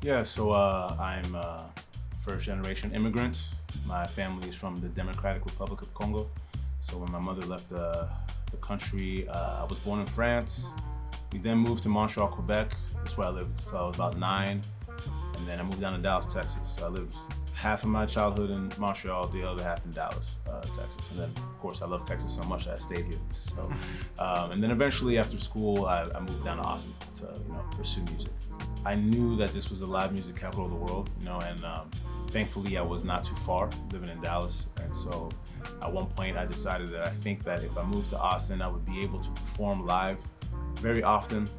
Yeah, so I'm first generation immigrant. My family is from the Democratic Republic of Congo. So when my mother left the country, I was born in France. We then moved to Montreal, Quebec. That's where I lived until I was about 9. And then I moved down to Dallas, Texas. So I lived half of my childhood in Montreal, the other half in Dallas, Texas. And then, of course, I love Texas so much that I stayed here. So, and then eventually after school, I moved down to Austin to, pursue music. I knew that this was the live music capital of the world, and thankfully I was not too far living in Dallas. And so at one point I decided that I think that if I moved to Austin, I would be able to perform live very often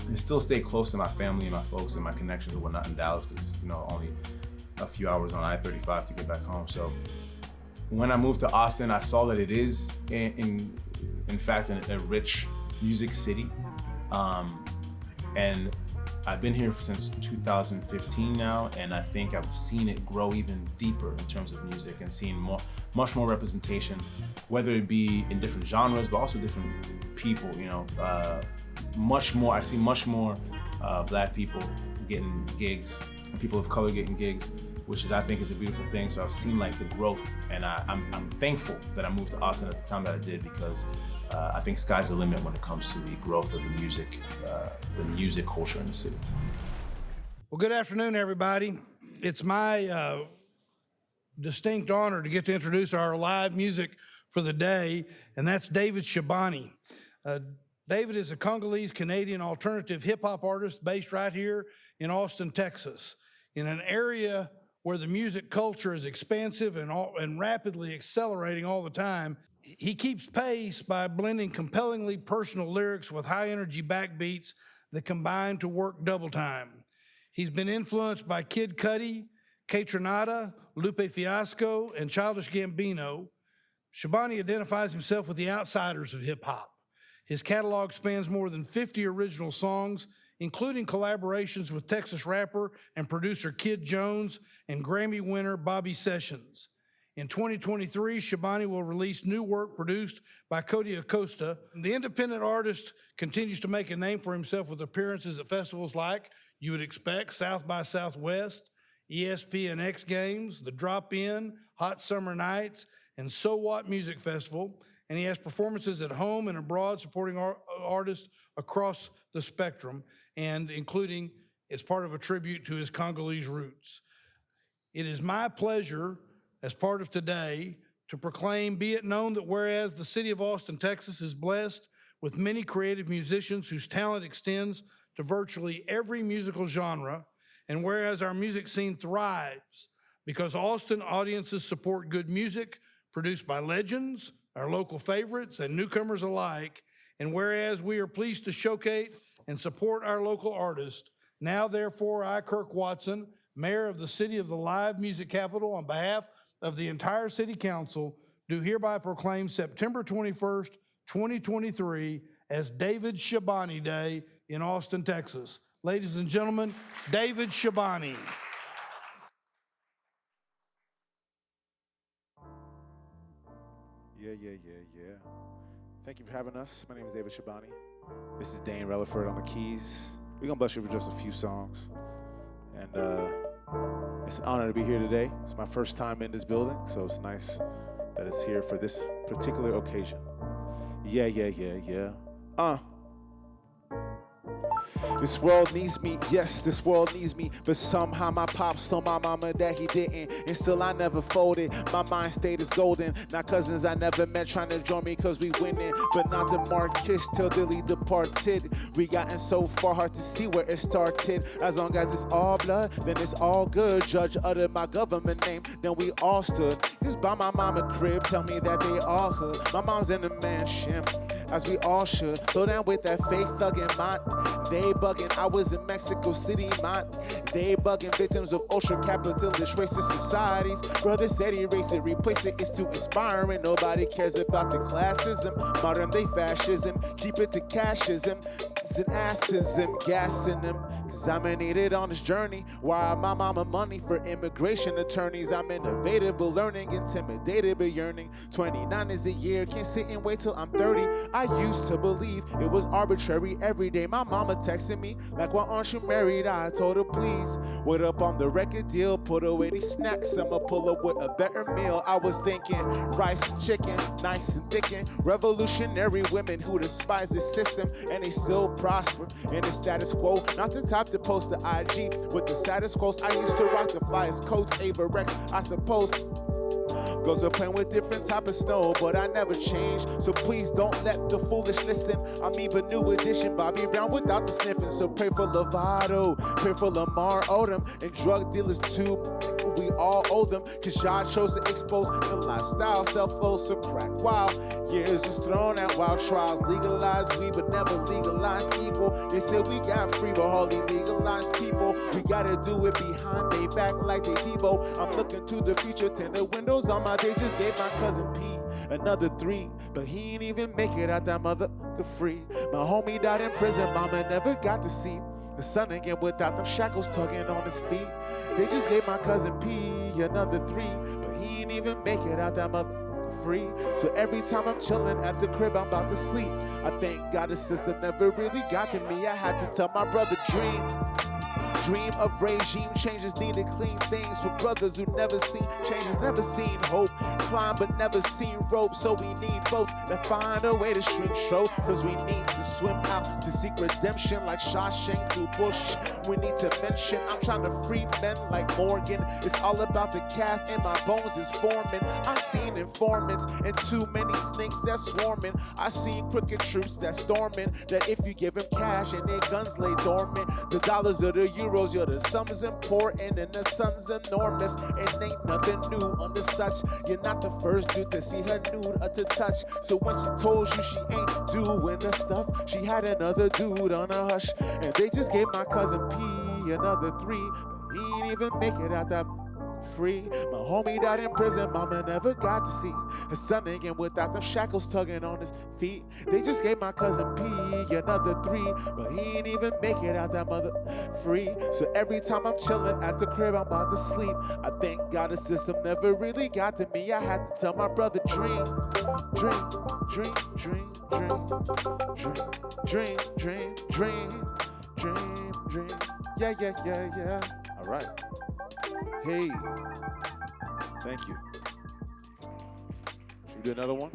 and still stay close to my family and my folks and my connections and whatnot in Dallas, because only a few hours on I-35 to get back home. So when I moved to Austin, I saw that it is in fact a rich music city, and I've been here since 2015 now, and I think I've seen it grow even deeper in terms of music and seeing much more representation, whether it be in different genres, but also different people, much more. I see much more Black people getting gigs, and people of color getting gigs, which I think is a beautiful thing. So I've seen the growth, and I'm thankful that I moved to Austin at the time that I did, because I think sky's the limit when it comes to the growth of the music culture in the city. Well, good afternoon, everybody. It's my distinct honor to get to introduce our live music for the day, and that's David Shabani. David is a Congolese-Canadian alternative hip-hop artist based right here in Austin, Texas, in an area where the music culture is expansive and rapidly accelerating all the time. He keeps pace by blending compellingly personal lyrics with high-energy backbeats that combine to work double time. He's been influenced by Kid Cudi, Kaytranada, Lupe Fiasco, and Childish Gambino. Shabani identifies himself with the outsiders of hip-hop. His catalog spans more than 50 original songs, including collaborations with Texas rapper and producer Kid Jones and Grammy winner Bobby Sessions. In 2023, Shabani will release new work produced by Cody Acosta. The independent artist continues to make a name for himself with appearances at festivals like, you would expect, South by Southwest, ESPN X Games, The Drop-In, Hot Summer Nights, and So What Music Festival. And he has performances at home and abroad supporting artists across the spectrum, and including as part of a tribute to his Congolese roots. It is my pleasure, as part of today, to proclaim, be it known that whereas the city of Austin, Texas is blessed with many creative musicians whose talent extends to virtually every musical genre, and whereas our music scene thrives because Austin audiences support good music produced by legends, our local favorites, and newcomers alike, and whereas we are pleased to showcase and support our local artists, now therefore I, Kirk Watson, Mayor of the City of the Live Music Capital, on behalf of the entire City Council, do hereby proclaim September 21st, 2023 as David Shabani Day in Austin, Texas. Ladies and gentlemen, David Shabani. Yeah. Thank you for having us. My name is David Shabani. This is Dane Relaford on the keys. We're gonna bust you for just a few songs. And it's an honor to be here today. It's my first time in this building, so it's nice that it's here for this particular occasion. Yeah. This world needs me, yes, this world needs me. But somehow my pops told my mama that he didn't. And still I never folded, my mind state is golden. Now cousins I never met trying to join me cause we winning. But not the Marcus till Dilly departed. We gotten so far, hard to see where it started. As long as it's all blood, then it's all good. Judge uttered my government name, then we all stood. Just by my mama crib, tell me that they all hood. My mom's in the mansion, as we all should. Slow down with that fake thuggin' mind. They bugging, I was in Mexico City, man. They bugging, victims of ultra capitalist racist societies. Brother said erase it, replace it, it's too inspiring. Nobody cares about the classism, modern day fascism. Keep it to cashism, and assism, gassing them. Cause I'm needed on this journey. Wire my mama money for immigration attorneys. I'm innovative but learning, intimidated but yearning. 29 is the year, can't sit and wait till I'm 30. I used to believe it was arbitrary. Every day my mama texting me like, why aren't you married? I told her please. Wait up on the record deal, put away these snacks. I'ma pull up with a better meal. I was thinking rice and chicken, nice and thickin'. Revolutionary women who despise the system and they still prosper in the status quo. Not the type to post the IG with the status quos. I used to rock the flyest coats, Ava Rex, I suppose. Girls are playing with different type of snow, but I never change. So please don't let the foolish listen. I'm even new edition, Bobby Brown without the sniffing. So pray for Lovato, pray for Lamar Odom, and drug dealers too. We all owe them, cause God chose to expose the lifestyle, self-flow, so crack wild. Years was thrown at wild trials, legalized weed but never legalized evil. They said we got free but hardly legalized people. We gotta do it behind they back like they Devo. I'm looking to the future, tinted windows on my day. Just gave my cousin Pete another 3, but he ain't even make it out that motherfucker free. My homie died in prison, mama never got to see the sun again without them shackles tugging on his feet. They just gave my cousin P another 3, but he ain't even make it out that motherfucker free. So every time I'm chilling at the crib, I'm about to sleep. I thank God the system never really got to me. I had to tell my brother dream of regime changes, needed clean things for brothers who never seen changes, never seen hope, climb but never seen rope. So we need both that find a way to shrink show, cause we need to swim out to seek redemption like Shawshank through Bush. We need to mention I'm trying to free men like Morgan. It's all about the cast and my bones is forming. I've seen informants and too many snakes that's swarming. I've seen crooked troops that's storming, that if you give them cash and their guns lay dormant, the dollars or the euros, yo, the sum's important and the sun's enormous. And ain't nothing new under such. You're not the first dude to see her nude or to touch. So when she told you she ain't doing the stuff, she had another dude on a hush. And they just gave my cousin P another 3, but he ain't even make it out that free. My homie died in prison, mama never got to see his son again without them shackles tugging on his feet. They just gave my cousin P another 3, but he ain't even make it out that mother free. So every time I'm chilling at the crib, I'm about to sleep. I thank God the system never really got to me. I had to tell my brother dream, dream, dream, dream, dream, dream, dream, dream, dream, dream. Yeah, yeah, yeah, yeah. All right. Hey, thank you. Should we do another one?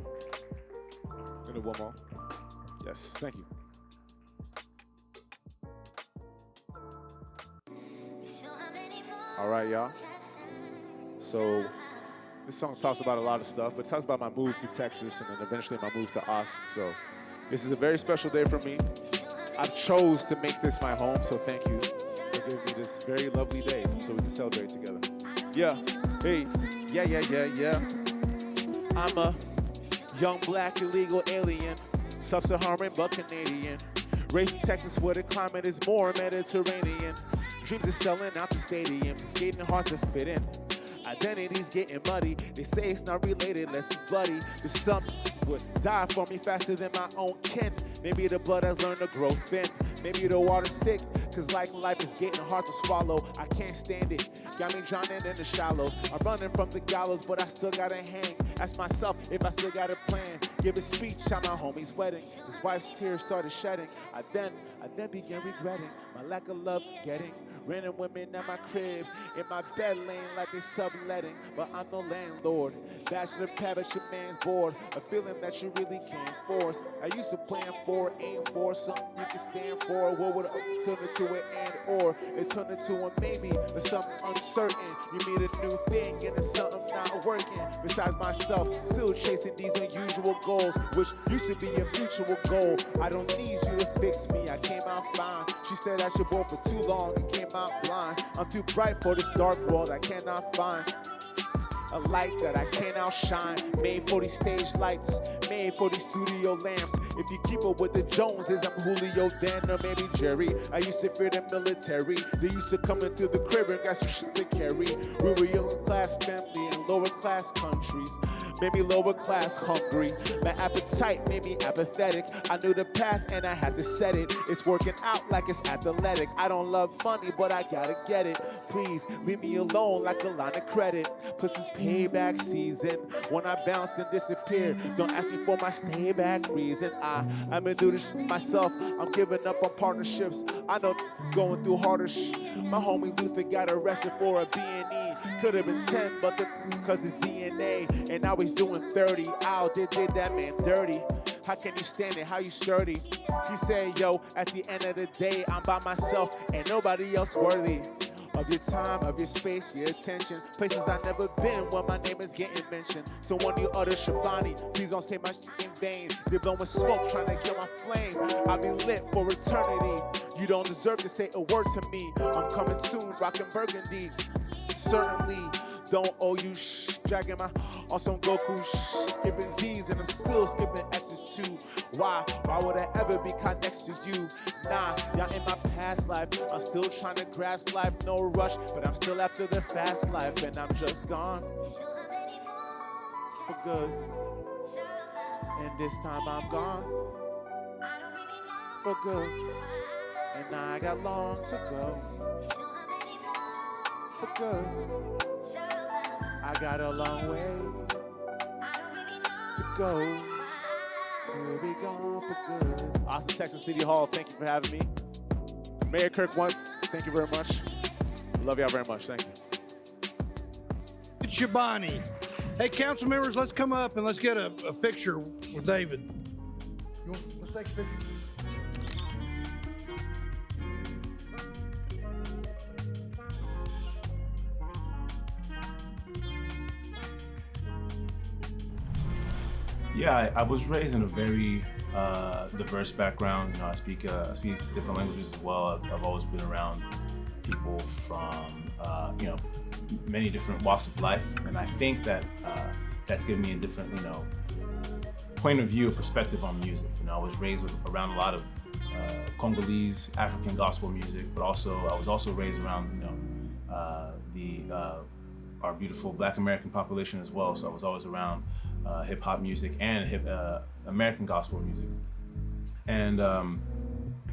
We'll do one more. Yes, thank you. All right, y'all. So this song talks about a lot of stuff, but it talks about my move to Texas and then eventually my move to Austin. So this is a very special day for me. I chose to make this my home, so thank you for giving me this very lovely day so we can celebrate together. Yeah, hey, yeah, yeah, yeah, yeah. I'm a young black illegal alien, sub-Saharan but Canadian. Raised in Texas where the climate is more Mediterranean. Dreams of selling out the stadiums, it's getting hard to fit in. Identity's getting muddy, they say it's not related, less it's bloody. But some would die for me faster than my own kin. Maybe the blood has learned to grow thin. Maybe the water's thick, cause like life is getting hard to swallow. I can't stand it, got me drowning in the shallows. I'm running from the gallows, but I still gotta hang. Ask myself if I still got a plan. Give a speech at my homie's wedding. His wife's tears started shedding. I then began regretting my lack of love getting. Random women at my crib, in my bed laying like they subletting. But I'm no landlord, bachelor pad, but your man's bored. A feeling that you really can't force. I used to plan for, aim for, something you can stand for. What would it turn into an and or? It turned into a maybe, or something uncertain. You meet a new thing and it's something not working. Besides myself, still chasing these unusual goals, which used to be a mutual goal. I don't need you to fix me, I came out fine. She said I should boil for too long and came out blind. I'm too bright for this dark world, I cannot find a light that I can't outshine. Made for these stage lights, made for these studio lamps. If you keep up with the Joneses, I'm Julio Dan or maybe Jerry. I used to fear the military. They used to come in through the crib and got some shit to carry. We were young class family in lower class countries. made me lower class hungry. My appetite made me apathetic. I knew the path and I had to set it. It's working out like it's athletic. I don't love money, but I gotta get it. Please leave me alone like a line of credit. Plus it's payback season. When I bounce and disappear, don't ask me for my stay back reason. I've been doing this shit myself. I'm giving up on partnerships. I know going through harder shit. My homie Luther got arrested for a B&E. Could have been 10, but because it's DNA. And now he's doing 30. Ow, did that man dirty. How can you stand it? How you sturdy? He said, yo, at the end of the day, I'm by myself. Ain't nobody else worthy of your time, of your space, your attention. Places I've never been where my name is getting mentioned. So when you utter Shabani, please don't say my shit in vain. They're blowing smoke, trying to kill my flame. I'll be lit for eternity. You don't deserve to say a word to me. I'm coming soon, rockin' burgundy. Certainly don't owe you dragging my on some Goku skipping Z's and I'm still skipping X's too. Why would I ever be caught next to you? Nah, y'all in my past life. I'm still trying to grasp life, no rush, but I'm still after the fast life and I'm just gone for good. And this time I'm gone for good. And now I got long to go for good. I got a long way to go to be gone for good. Austin, Texas City Hall, thank you for having me. Mayor Kirk once, thank you very much. Love y'all very much, thank you. It's Shabani. Hey, council members, let's come up and let's get a picture with David. Let's take a picture. Yeah, I was raised in a very diverse background. You know, I speak different languages as well. I've always been around people from many different walks of life, and I think that that's given me a different point of view, perspective on music. You know, I was raised around a lot of Congolese, African gospel music, but also I was also raised around our beautiful Black American population as well. So I was always around hip hop music and American gospel music, and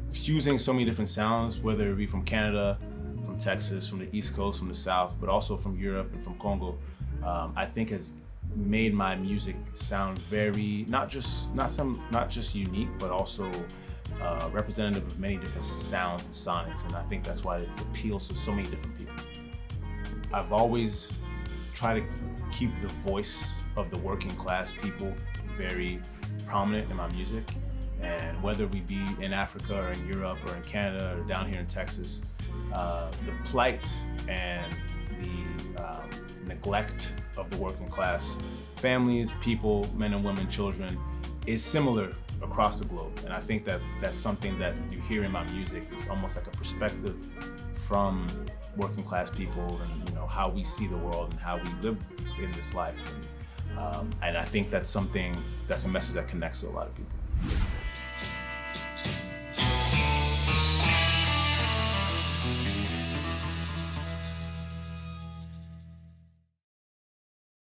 fusing so many different sounds, whether it be from Canada, from Texas, from the East Coast, from the South, but also from Europe and from Congo, I think has made my music sound very not just unique, but also representative of many different sounds and sonics, and I think that's why it appeals to so many different people. I've always tried to keep the voice of the working class people very prominent in my music, and whether we be in Africa or in Europe or in Canada or down here in Texas, the plight and the neglect of the working class families, people, men and women, children, is similar across the globe. And I think that that's something that you hear in my music. It's almost like a perspective from working class people, and how we see the world and how we live in this life. And I think that's a message that connects to a lot of people.